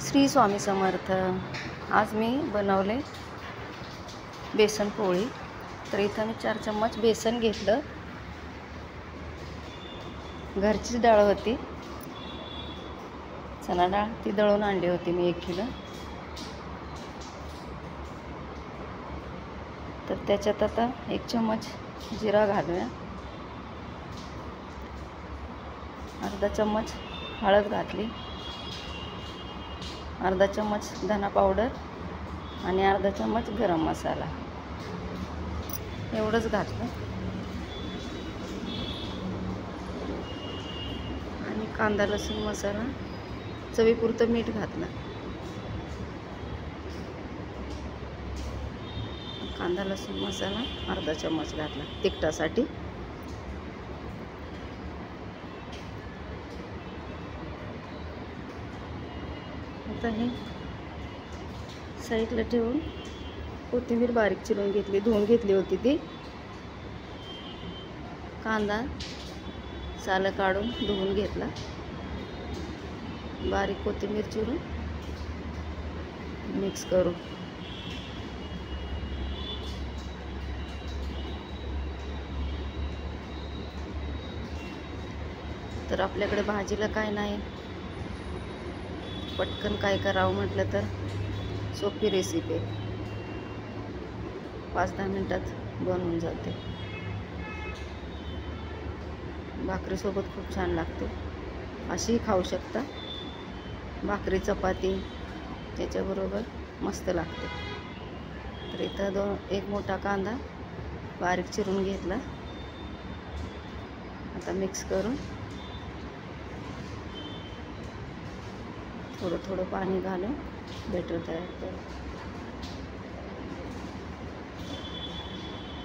श्री स्वामी समर्थ। आज मी बनवले बेसन पोळी। तर इथं मी 4 चम्मच बेसन घेतलं। घरचीच डाळ होती, चणा डाळ, ती दळून आणली होती मी 1 किलो। तर त्याच्यात आता 1 चम्मच जिरा घालूया, अर्धा चम्मच हळद घातली, अर्धा चम्मच धना पावडर आणि अर्धा चम्मच गरम मसाला, एवढंच घातलं। आणि कांदा लसूण मसाला, चवीपुरतं मीठ घातलं। कांदा लसूण मसाला अर्धा चम्मच घातला तिखटासाठी। आता हे साईडला ठेवून कोथिंबीर बारीक चिरून घेतली, धुवून घेतली होती ती। कांदा सालं काढून धुवून घेतला, बारीक कोथिंबीर चिरून मिक्स करू। तर आपल्याकडे भाजीला काय नाही, पटकन काय करावं म्हटलं तर सोपी रेसिपी आहे, 5-10 मिनिटात बनवून जाते। भाकरीसोबत खूप छान लागते, अशीही खाऊ शकता, भाकरी चपाती त्याच्याबरोबर मस्त लागते। तर इथं 1 मोठा कांदा बारीक चिरून घेतला। आता मिक्स करून थोडं थोडं पाणी घालून बॅटर तयार करू।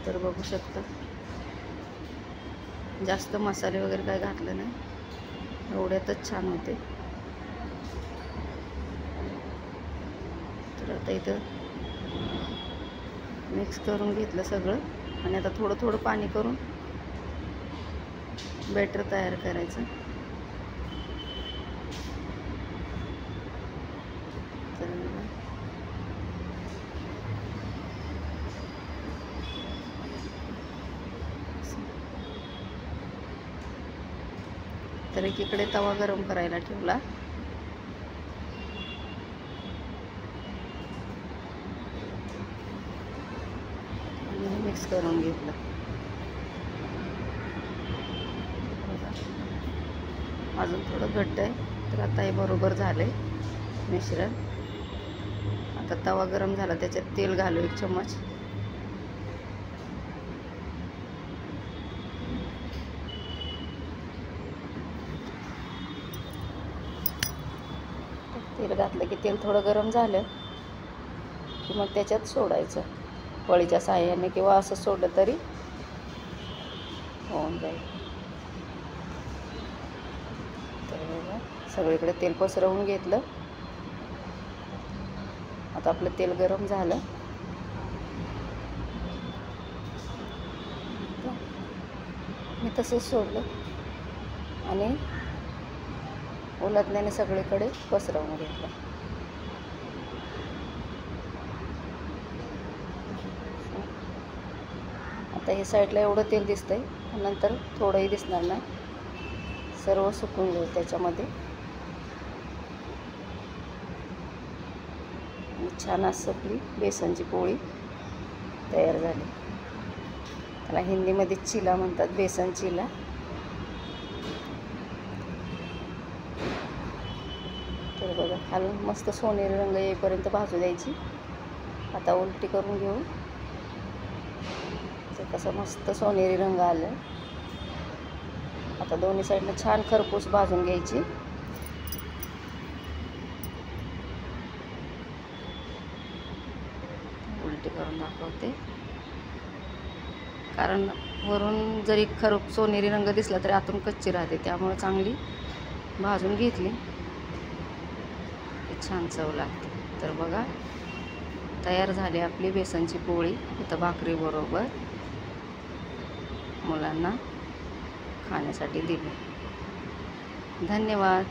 तर बघू शकता, जास्त मसाले वगैरे काय घातलं नाही, एवढ्यातच छान होते। तर आता इथं मिक्स करून घेतलं सगळं, आणि आता थोडं थोडं पाणी करून बॅटर तयार करायचं। तर एकीकडे तवा गरम करायला ठेवला, आणि मिक्स करून घेतलं। अजून थोडं घट्ट आहे, तर आता हे बरोबर झालंय मिश्रण। आता तवा गरम झाला, त्याच्यात तेल घालू 1 चम्मच। तेल घातलं की तेल थोडं गरम झालं की मग त्याच्यात सोडायचं पळीच्या साहाय्याने, किंवा असं सोडलं तरी होऊन जाईल। तर सगळीकडे तेल पसरवून घेतलं। आता आपलं तेल गरम झालं, मी तसंच सोडलं आणि उलटण्याने सगळीकडे पसरवून घेतलं। आता हे साईडला एवढं तेल दिसतंय, नंतर थोडंही दिसणार नाही, सर्व सुकून जाईल त्याच्यामध्ये। छान असं आपली बेसनची पोळी तयार झाली। त्याला हिंदीमध्ये चिला म्हणतात, बेसन चिला। तर बघा, खालून मस्त सोनेरी रंग येईपर्यंत भाजू द्यायची। आता उलटी करून घेऊ, ते कसं मस्त सोनेरी रंग आला। आता दोन्ही साईडला छान खरपूस भाजून घ्यायची। उलटी करून दाखवते, कारण वरून जरी सोनेरी रंग दिसला तरी आतून कच्ची राहते, त्यामुळे चांगली भाजून घेतली की छान चव लागते। तर बघा, तयार झाली आपली बेसनची पोळी। इथं भाकरीबरोबर मुलांना खाण्यासाठी दिली। धन्यवाद।